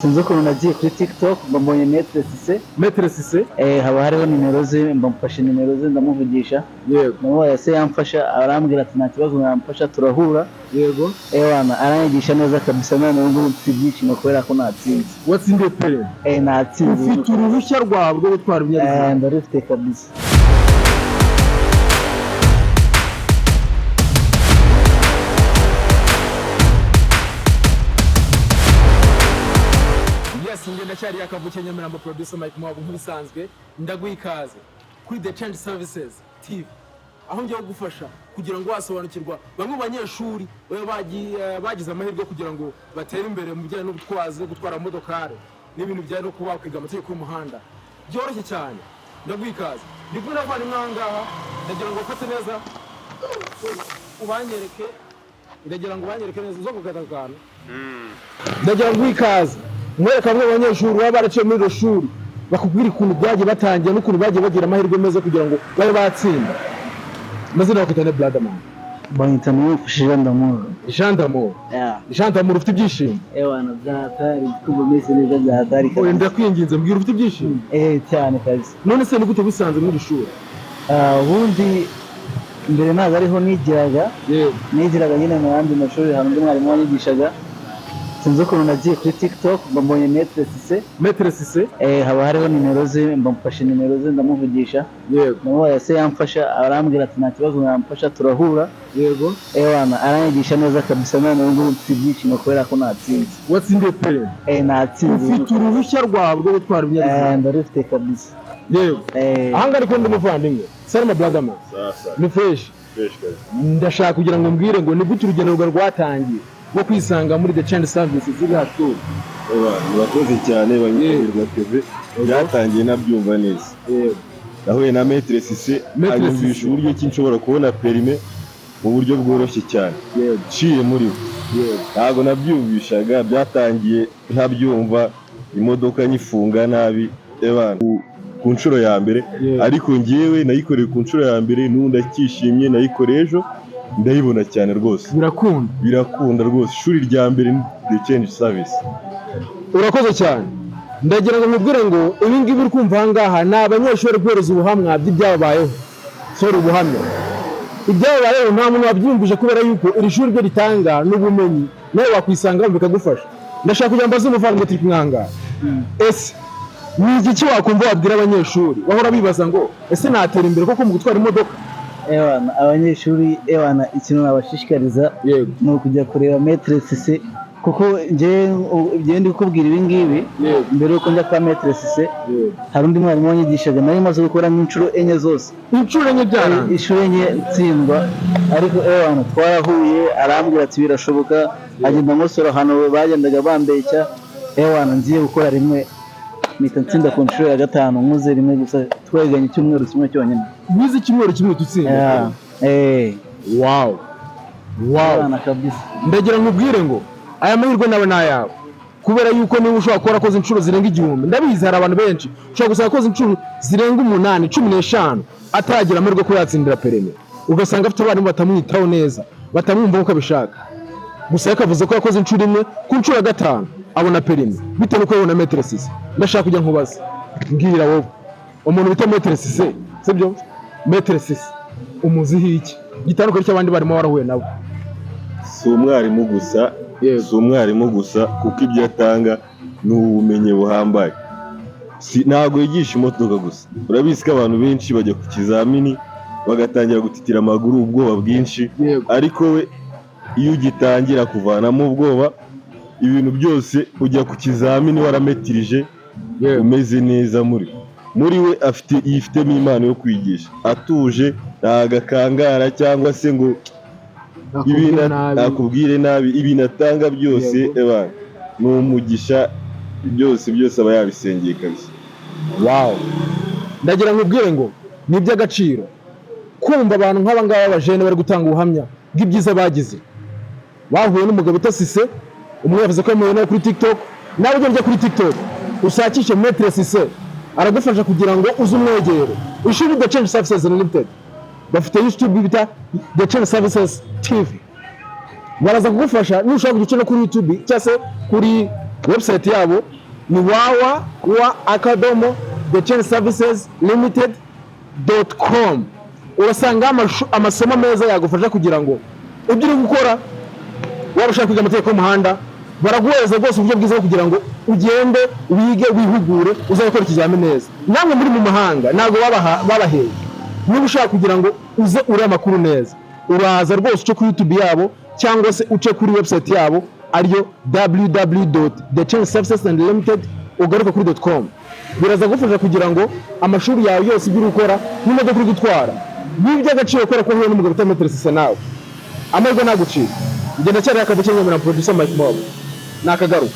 Sinzi ukuntu nagiye kuri TikTok mbonye Maître Cissé haba hariho nimero ze, mbamufashe nimero ze ndamuvugisha, yego namubaye se yamfasha, arambwira ati nta kibazo yamfasha turahura, yego wana aranyigisha neza kabisa, none ubu ngubu mfite ibyishimo kubera ko natsinze. watsindiye pere Natsinze. ufite uruhushya rwawe rwo gutwara ibinyabiziga ndarufite kabisa. ngenda cyari yakavuke Nyamirambo producer Mike Mwabo nk'ibisanzwe ndaguha ikaze kuri The Change Services TV, aho ngiye kugufasha kugira ngo wasobanukirwa bamwe mu banyeshuri bagize amahirwe kugira ngo batere imbere mu bijyanye n'ubutwazi, gutwara modokare n'ibintu bijyanye no kuba wakwiga amategeko y'umuhanda byoroshye cyane. Ndaguha ikaze ndi kumwe n'abavandimwe aha ngaha, ndagira ngo ufate neza ubanyereke, ndagira ngo ubanyereke neza uzo kugatakana ndagira ngo ikaze mwereka bamwe abanyeshuri baba baraciye muri iryo shuri bakubwira ukuntu byagiye batangiye n'ukuntu bagiye bagira amahirwe meza kugira ngo babe batsinda. Amazina yawe kitane Bladman Banyita n'umufashe Jean d'Amour. Jean d'Amour ufite ibyishimo wana byatari kuba meze neza byatari kabisa. Ndakwinginze mbwira ufite ibyishimo cyane kabisa. None se ni gute bisanze muri shuri? Ubundi mbere ntabwo ariho nigiraga nyine mu yandi mashuri, hari undi mwarimu wanyigishaga. Sinzi ukuntu nagiye kuri TikTok mbonye Maître Cissé haba hariho nimero ze, mbamufashe nimero ze ndamuvugisha, yego namubaye se yamfasha, arambwira ati nta kibazo yamfasha turahura, yego wana aranyigisha neza kabisa, none ubu ngubu mfite ibyishimo kubera ko natsinze. watsindiye pere natsinze. ufite uruhushya rwawe rwo gutwara ibinyabiziga ndarufite kabisa. yego aha ngaha ariko ndi umuvandimwe Salma Bladman ni fresh ndashaka kugira ngo mbwire ngo ni gute urugendo rwawe rwatangiye wo kwisanga muri The Change Services ziri hatu. Murakoze cyane banyirwa TV byatangiye nabyumva neza. Nahuye na Maître Cissé anyumvisha uburyo ki nshobora kubona perime mu buryo bworoshye cyane ciye muri we. Ntabwo nabyumvishaga, byatangiye ntabyumva, imodoka nyifunga nabi ku nshuro ya mbere, ariko ngewe nayikoreye ku nshuro ya mbere n'ubu ndakishimye, nayikoreye ejo ndayibona cyane rwose, birakunda rwose. Ishuri rya mbere ni The Change Service. Urakoze cyane. Ndagira ngo nkubwire ngo ibi ngibi uri kumva aha ngaha ni abanyeshuri guhereza ubuhamya by'ibyabayeho. Ubuhamya ibyabayeho nta muntu wabyumvise, kubera yuko iri shuri ryo ritanga n'ubumenyi nawe wakwisanga bikagufasha. Ndashaka kugira ngo mbaze umuvandimwe turi kumwanga, ese ni iki wakumva wabwira abanyeshuri bahora bibaza ngo ese natera imbere koko mu gutwara imodoka? Abanyeshuri ikintu nabashishikariza ni ukujya kureba Maître Cissé, kuko njye ndi kukubwira ibi ngibi mbere yuko njya kwa Maître Cissé hari undi mwarimu wanyigishaga, nari maze gukora nk'inshuro enye zose. Inshuro enye byaranga? Inshuro enye ntsindwa, ariko twarahuye arambwira ati birashoboka, agenda amusora ahantu bagendaga bambeshya. Ngiye gukora rimwe mpita nsinda ku nshuro ya gatanu, nkuze rimwe gusa, tweganye icyumweru kimwe cyonyine. Mwize icyumweru kimwe dutsinda? Wow kabisa. Ndagira nkubwire ngo aya mahirwe nawe ni ayawe, kubera yuko niba ushobora kuba warakoze inshuro zirenga 1000, ndabizi hari abantu benshi ushobora gusanga akoze inshuro zirenga 8, 15 ataragira amahirwe ko yatsindira perime, ugasanga afite abarimu batamwitaho neza, batamwumva uko abishaka, gusa yakavuze ko yakoze inshuro imwe ku nshuro ya gatanu abona perime bitewe nuko yabona Maître Cissé. Ndashaka kujya nkubaza, mbwira wowe umuntu bita Maître Cissé, sibyo? Maître Cissé umuziho iki gitandukanye cy'abandi barimo warahuye nabo? Si umwarimu gusa, kuko ibyo atanga ni ubumenyi buhambaye. Ntabwo yigisha imodoka gusa, urabizi ko abantu benshi bajya ku kizamini bagatangira gutitira amaguru, ubwoba bwinshi, ariko we iyo ugitangira kuvanamo ubwoba, ibintu byose ujya ku kizamini warametirije, umeze neza. muri we yifitemo impano yo kwigisha, atuje, ntagakangara cyangwa se ngo nakubwire nabi. Ibintu atanga byose ni umugisha, byose aba yabisengeye kabisa. Ndagira nkubwire ngo ni iby'agaciro kumva abantu nk'aba ngaba b'abajene bari gutanga ubuhamya bw'ibyiza bagize. Bahuye n'umugabo bita Cissé, umwe yavuze ko yamuhuye nawe kuri TikTok. Nawe ujya kuri TikTok ushakishe Maître Cissé, aragufasha kugira ngo uze umwegere. Ishuri The Change Services Limited bafite YouTube bita The Change Services TV, baraza kugufasha. Nushaka guca no kuri YouTube cyangwa se kuri website yabo ni www.thechainsserviceslimited.com. urasanga amasomo meza yagufasha kugira ngo ibyo uri gukora, waba ushaka kwiga amategeko y'umuhanda baraguhereza rwose uburyo bwiza kugira ngo ugende wige wihugure uzakora ikizamini neza. namwe muri mu mahanga ntabwo babaheye, niba ushaka kugira ngo uze uri amakuru neza uraza rwose uce kuri YouTube yabo cyangwa se uce kuri website yabo ariyo www.thechainsserviceslimited ugaruka kuri .com. biraza gufasha kugira ngo amashuri yawe yose ibyo ukora n'imodoka uri gutwara n'iby'agaciro ukora ko huye n'umugabo utametero sisa nawe amahirwe nagucika. ngenda cyari akavuga cyangwa na producer Mike Mob nakagaruka.